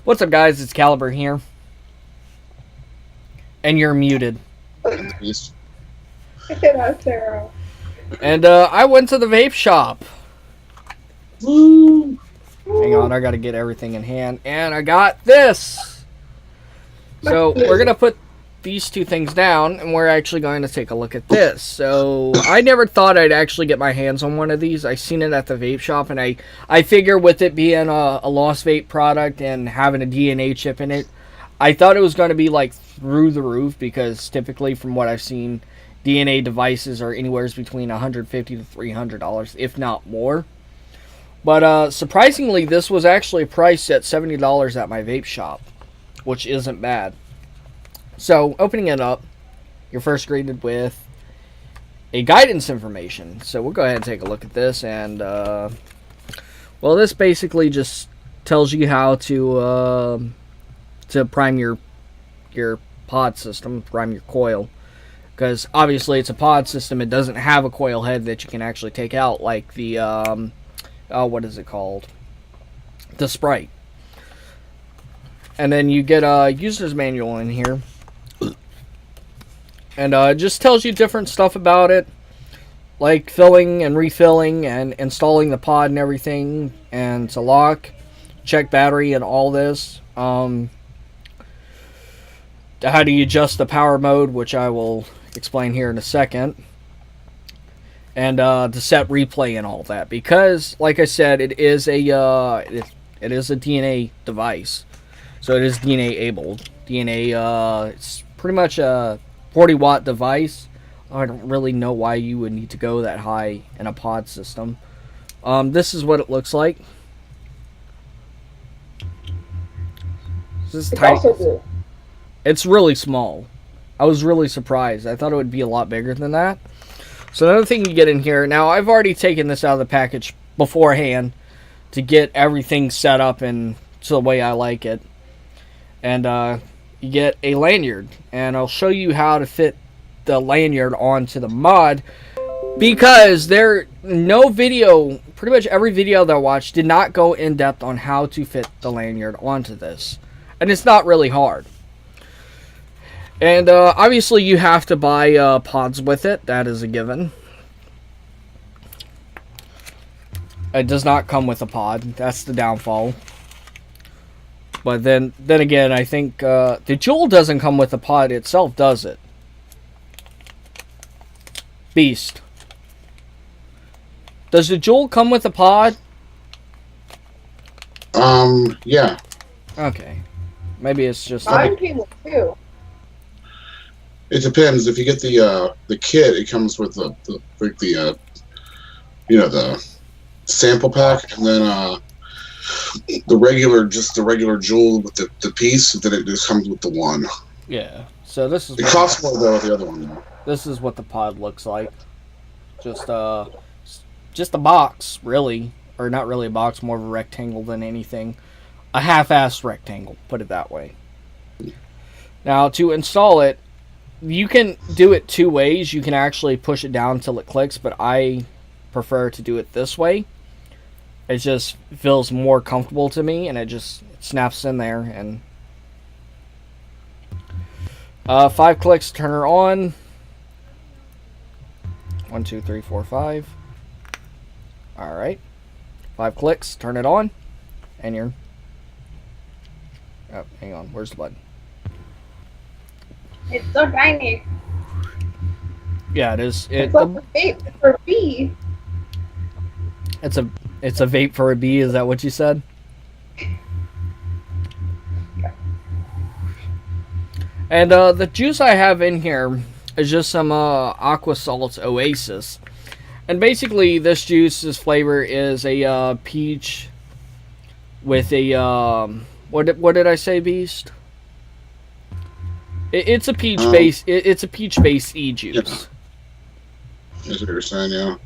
What's up, guys? It's Caliber here. And you're muted. Beast. Yeah, Sarah. And I went to the vape shop. Woo! Hang on, I gotta get everything in hand. And I got this! So, we're gonna put these two things down, and we're actually going to take a look at this. So, I never thought I'd actually get my hands on one of these. I seen it at the vape shop, and I figure with it being a Lost Vape product and having a DNA chip in it, I thought it was going to be like through the roof, because typically from what I've seen, DNA devices are anywhere between $150 to $300, if not more. But surprisingly, this was actually priced at $70 at my vape shop, which isn't bad. So, opening it up, you're first greeted with a guidance information. So, we'll go ahead and take a look at this. And, well, this basically just tells you how to prime your pod system, prime your coil. Because, obviously, it's a pod system. It doesn't have a coil head that you can actually take out like the, what is it called? The Sprite. And then you get a user's manual in here. And it just tells you different stuff about it, like filling and refilling and installing the pod and everything, and to lock, check battery and all this. How do you adjust the power mode, which I will explain here in a second. And to set replay and all that, because like I said, it is a DNA device, so it is DNA able. It's pretty much a 40-watt device. I don't really know why you would need to go that high in a pod system. This is what it looks like. This is tight. It's really small. I was really surprised. I thought it would be a lot bigger than that. So another thing you get in here. Now, I've already taken this out of the package beforehand to get everything set up and to the way I like it. And you get a lanyard. And I'll show you how to fit the lanyard onto the mod. Because no video, pretty much every video that I watched did not go in depth on how to fit the lanyard onto this. And it's not really hard. And obviously you have to buy pods with it. That is a given. It does not come with a pod. That's the downfall. But then again, I think the Juul doesn't come with a pod itself, does it? Beast. Does the Juul come with a pod? Yeah. Okay. Maybe it's just Mine came with two. It depends. If you get the kit, it comes with the sample pack, and then the regular Juul with the piece. Then it just comes with the one. Yeah. So this is. It costs more though with the other one though. This is what the pod looks like. Just a box, really, or not really a box, more of a rectangle than anything. A half-assed rectangle, put it that way. Now, to install it, you can do it two ways. You can actually push it down until it clicks, but I prefer to do it this way. It just feels more comfortable to me, and it snaps in there. And 5 clicks to turn her on. 1, 2, 3, 4, 5. All right. 5 clicks, turn it on, and you're. Oh, hang on. Where's the button? It's so tiny. Yeah, it is. It's like a vape for a bee. It's a vape for a bee. Is that what you said? And the juice I have in here is just some Aqua Salts Oasis, and basically this juice's flavor is a peach with a what did I say, Beast? It's a peach base. It's a peach based e-juice. Yeah. That's what you're saying, yeah.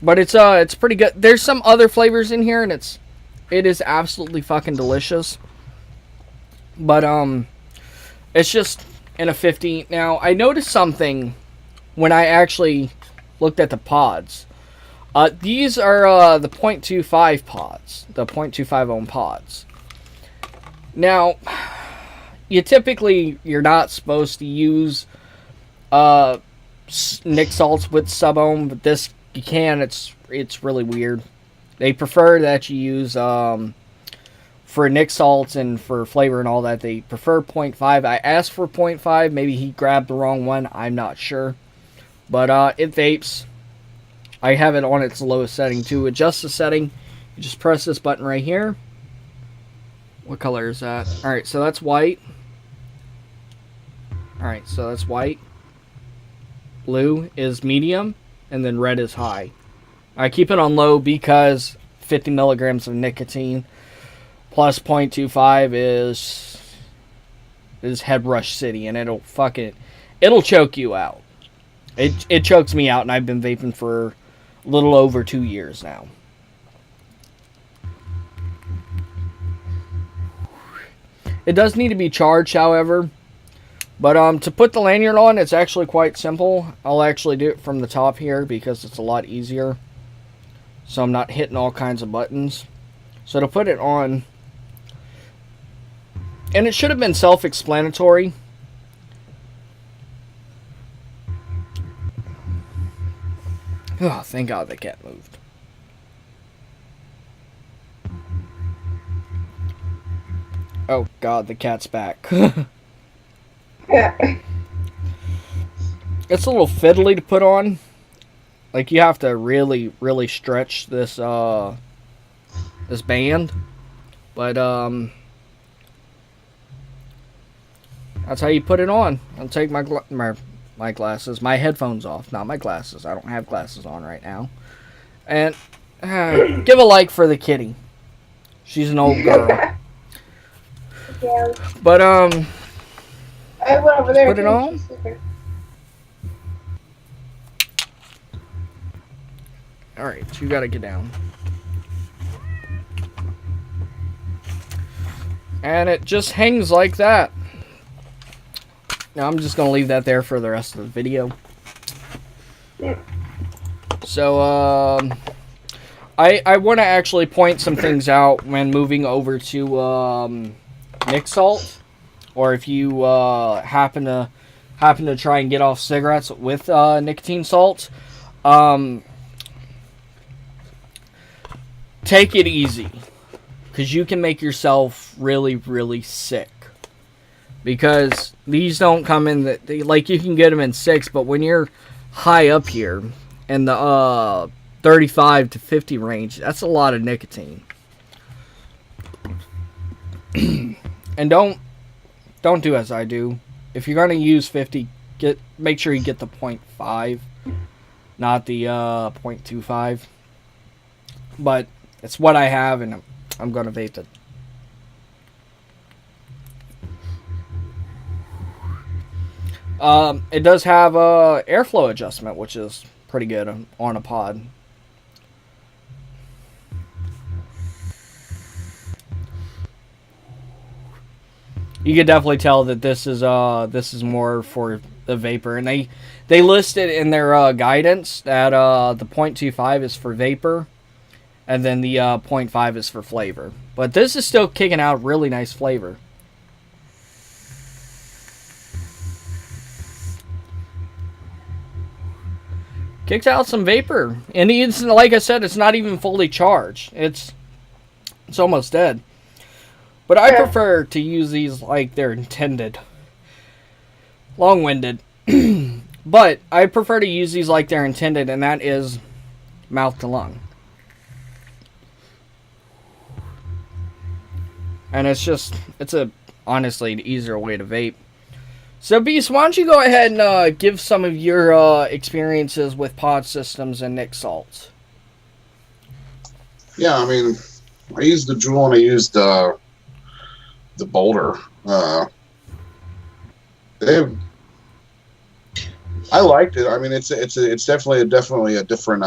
But it's pretty good. There's some other flavors in here, and it is absolutely fucking delicious. But it's just in a 50. Now I noticed something when I actually looked at the pods. These are the .25 pods, the .25 ohm pods. Now, you're not supposed to use Nick salts with sub-ohm, but this you can. It's really weird. They prefer that you use for Nick salts and for flavor and all that. They prefer 0.5. I asked for 0.5. Maybe he grabbed the wrong one. I'm not sure, but it vapes. I have it on its lowest setting. To adjust the setting, you just press this button right here. What color is that? Alright, so that's white. Alright, so that's white. Blue is medium, and then red is high. I keep it on low because 50 milligrams of nicotine plus 0.25 is head rush city, and it'll choke you out. It chokes me out, and I've been vaping for a little over 2 years now. It does need to be charged, however. But to put the lanyard on, it's actually quite simple. I'll actually do it from the top here because it's a lot easier. So I'm not hitting all kinds of buttons. So to put it on, and it should have been self-explanatory. Oh, thank God the cat moved. Oh God, the cat's back. Yeah. It's a little fiddly to put on. Like, you have to really, really stretch this this band. But that's how you put it on. I'll take my glasses, my headphones off, not my glasses. I don't have glasses on right now. And give a like for the kitty. She's an old girl. Yeah. But I went over there. put it on. Alright, so you gotta get down. And it just hangs like that. Now I'm just gonna leave that there for the rest of the video. So, I want to actually point some things out when moving over to Nick Salt, or if you happen to try and get off cigarettes with nicotine salt. Take it easy, because you can make yourself really, really sick. Because these don't come in like you can get them in 6, but when you're high up here in the 35 to 50 range, that's a lot of nicotine. And don't do as I do. If you're gonna use 50, make sure you get the 0.5, not the 0.25. But it's what I have, and I'm gonna vape it. It does have a airflow adjustment, which is pretty good on a pod. You can definitely tell that this is more for the vapor, and they listed in their guidance that the 0.25 is for vapor, and then the 0.5 is for flavor. But this is still kicking out really nice flavor. Kicks out some vapor, and it's, like I said, it's not even fully charged. It's almost dead. But I prefer to use these like they're intended. Long-winded. But I prefer to use these like they're intended, and that is mouth to lung. And it's honestly an easier way to vape. So, Beast, why don't you go ahead and give some of your experiences with pod systems and Nick salts? Yeah, I mean, I used the Juul and I used the Boulder. I liked it. I mean, it's definitely a different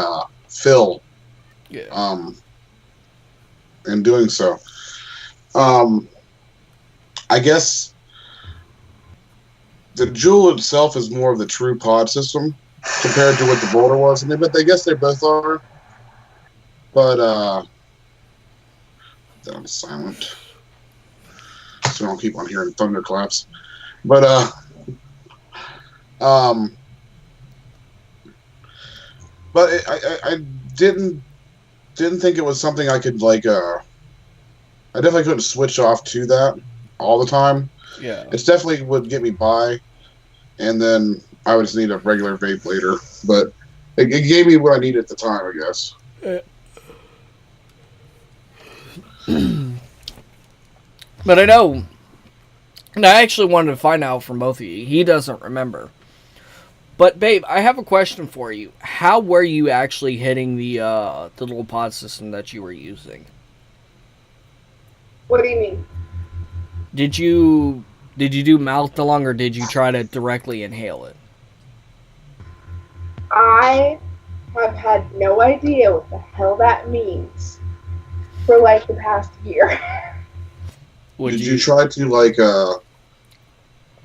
feel. Yeah. In doing so, I guess the Juul itself is more of the true pod system compared to what the Boulder was, but I guess they both are. But then I'm silent. so I don't keep on hearing thunderclaps. But I didn't think it was something I could like. I definitely couldn't switch off to that all the time. Yeah. It's definitely would get me by, and then I would just need a regular vape later. But it gave me what I needed at the time, I guess. But I know, and I actually wanted to find out from both of you. He doesn't remember. But babe, I have a question for you. How were you actually hitting the little pod system that you were using? What do you mean? Did you do mouth to lung, or did you try to directly inhale it? I have had no idea what the hell that means for like the past year. Did you try to like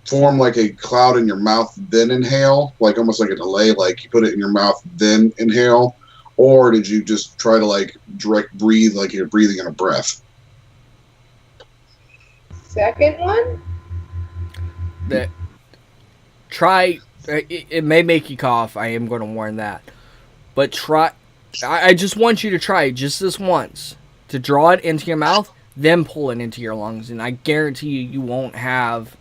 form like a cloud in your mouth, then inhale, like almost like a delay, like you put it in your mouth, then inhale, or did you just try to like direct breathe, like you're breathing in a breath? Second one? That try. It may make you cough. I am going to warn that. But try. I just want you to try just this once to draw it into your mouth, then pull it into your lungs, and I guarantee you won't have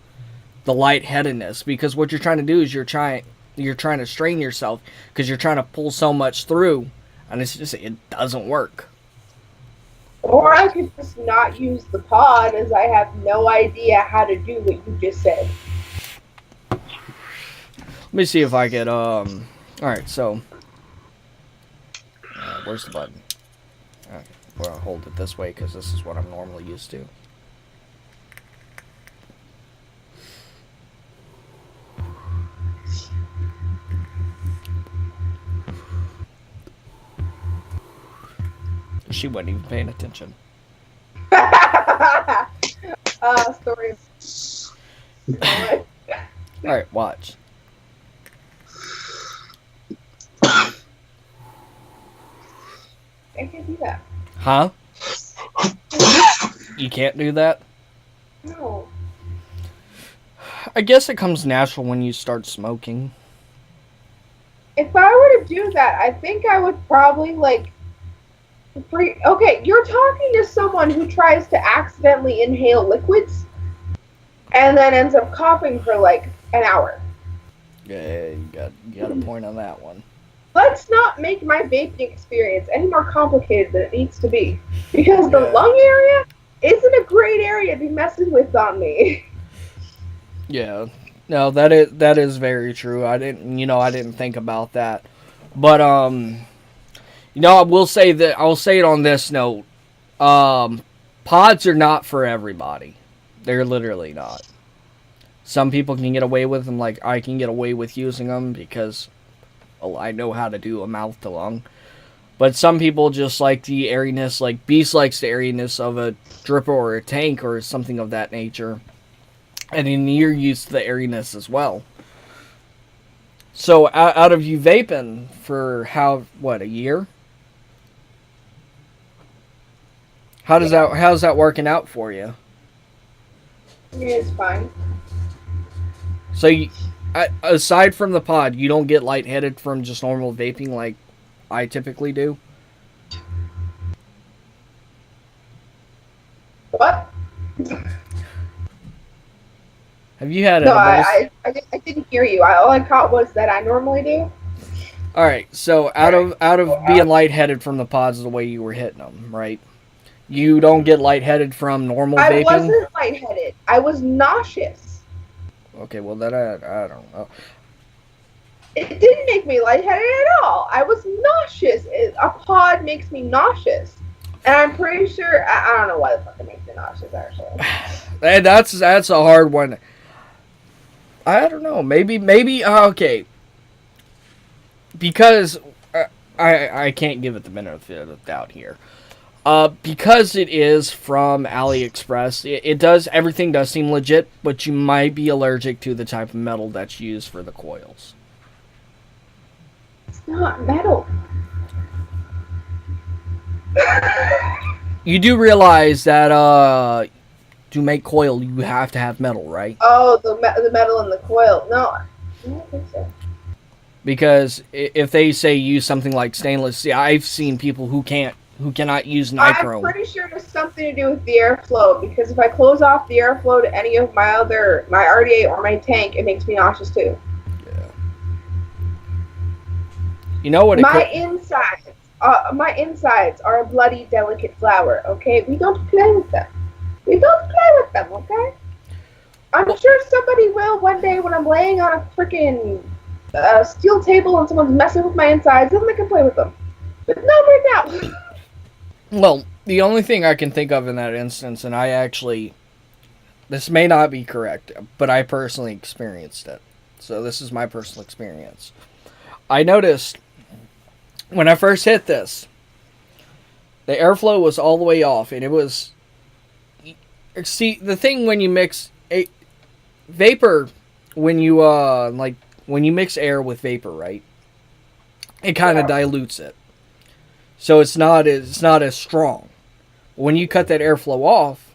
the lightheadedness, because what you're trying to do is you're trying to strain yourself because you're trying to pull so much through, and it doesn't work. Or I could just not use the pod, as I have no idea how to do what you just said. Let me see if I get Alright, so where's the button? Okay, well, I'll hold it this way because this is what I'm normally used to. She wasn't even paying attention. Story. Alright, watch. I can't do that. Huh? You can't do that? No. I guess it comes natural when you start smoking. If I were to do that, I think I would probably like. Okay, you're talking to someone who tries to accidentally inhale liquids and then ends up coughing for like an hour. Yeah, you got a point on that one. Let's not make my vaping experience any more complicated than it needs to be, because the lung area isn't a great area to be messing with on me. Yeah, no, that is very true. I didn't think about that, but I will say that I'll say it on this note. Pods are not for everybody. They're literally not. Some people can get away with them, like I can get away with using them because I know how to do a mouth to lung. But some people just like the airiness, like Beast likes the airiness of a dripper or a tank or something of that nature. And then you're used to the airiness as well. So out of you vaping for a year? How's that working out for you? It's fine. So aside from the pod, you don't get lightheaded from just normal vaping like I typically do? What? Have you had No, edibles? I didn't hear you. All I caught was that I normally do. All right, so out of being lightheaded from the pods the way you were hitting them, right? You don't get lightheaded from normal vaping? I wasn't lightheaded. I was nauseous. Okay, well, then I don't know. It didn't make me lightheaded at all. I was nauseous. A pod makes me nauseous. And I'm pretty sure, I don't know why the fuck it makes me nauseous, actually. That's a hard one. I don't know. Maybe okay. Because I can't give it the benefit of the doubt here. Because it is from AliExpress, everything does seem legit, but you might be allergic to the type of metal that's used for the coils. It's not metal. You do realize that to make coil, you have to have metal, right? Oh, the metal in the coil. No, I don't think so. Because if they say use something like stainless, see, I've seen people who cannot use I'm nichrome. pretty sure it has something to do with the airflow, because if I close off the airflow to any of my RDA or my tank, it makes me nauseous too. Yeah. You know what? My insides are a bloody, delicate flower. Okay, we don't play with them. Okay. I'm sure somebody will one day when I'm laying on a freaking steel table and someone's messing with my insides, then they can play with them. But not right now. Well, the only thing I can think of in that instance, and this may not be correct, but I personally experienced it. So this is my personal experience. I noticed when I first hit this, the airflow was all the way off, and it was... See, the thing when you mix a vapor, when you mix air with vapor, right? It kind of dilutes it. So it's not as strong. When you cut that airflow off,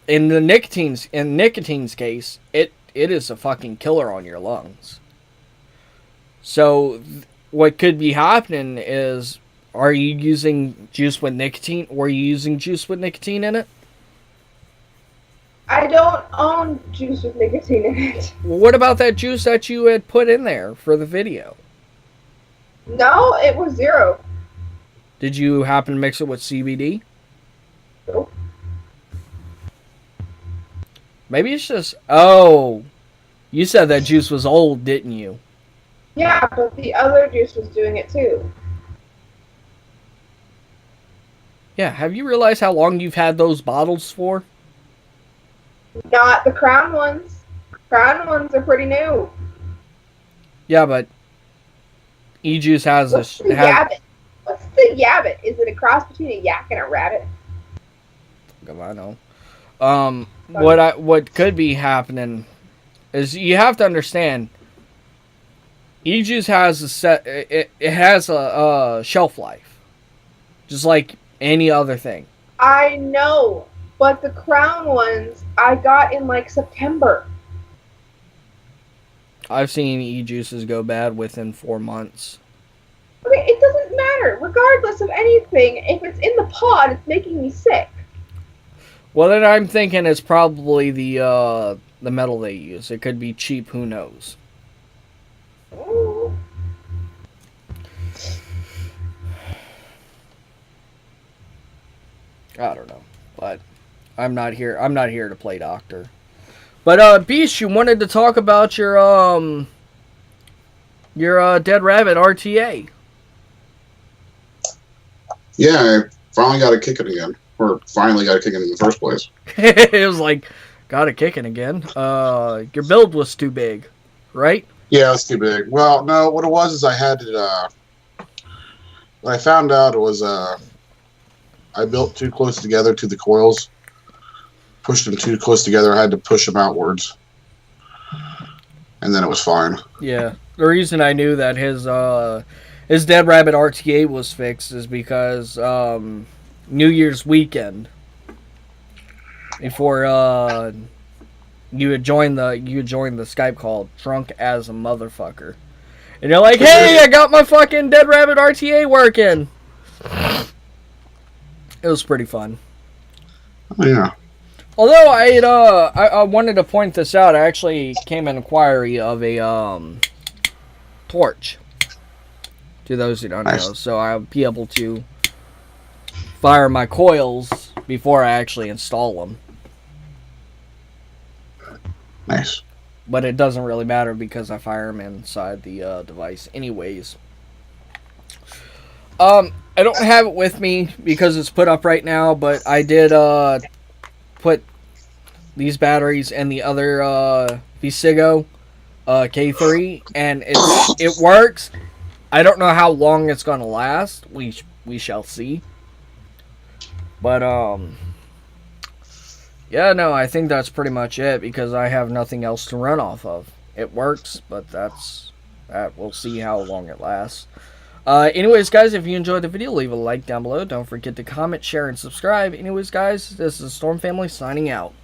in nicotine's case, it is a fucking killer on your lungs. So what could be happening is, are you using juice with nicotine? Were you using juice with nicotine in it? I don't own juice with nicotine in it. Well, what about that juice that you had put in there for the video? No, it was 0. Did you happen to mix it with CBD? Nope. Maybe it's just... Oh, you said that juice was old, didn't you? Yeah, but the other juice was doing it too. Yeah, have you realized how long you've had those bottles for? Not the Crown ones. Crown ones are pretty new. Yeah, but E-Juice has What's the Yabbit? What's the Yabbit? Is it a cross between a yak and a rabbit? I know. What could be happening is you have to understand. E-Juice has it has a shelf life, just like any other thing. I know, but the Crown ones I got in like September. I've seen E-Juices go bad within 4 months. Okay, it doesn't matter. Regardless of anything, if it's in the pod, it's making me sick. Well, then I'm thinking it's probably the metal they use. It could be cheap. Who knows? Ooh. I don't know, but I'm not here. I'm not here to play doctor. But Beast, you wanted to talk about your Dead Rabbit RTA. Yeah, I finally got it kicking again. Or finally got it kicking in the first place. It was like, got it kicking again. Your build was too big, right? Yeah, it's too big. Well, no, what it was is I had to... what I found out was I built too close together to the coils. Pushed them too close together. I had to push them outwards. And then it was fine. Yeah. The reason I knew that his Dead Rabbit RTA was fixed is because New Year's weekend, before you had joined the Skype call, drunk as a motherfucker, and you're like, "Hey, I got my fucking Dead Rabbit RTA working." It was pretty fun. Yeah. Although I wanted to point this out, I actually came an inquiry of a torch. To those who don't know, so I'll be able to fire my coils before I actually install them. Nice. But it doesn't really matter because I fire them inside the device anyways. I don't have it with me because it's put up right now, but I did put these batteries and the other Visigo K3, and it works. I don't know how long it's gonna last. We shall see. But yeah, no, I think that's pretty much it because I have nothing else to run off of. It works, but that we'll see how long it lasts. Anyways, guys, if you enjoyed the video, leave a like down below. Don't forget to comment, share, and subscribe. Anyways, guys, this is the Storm Family signing out.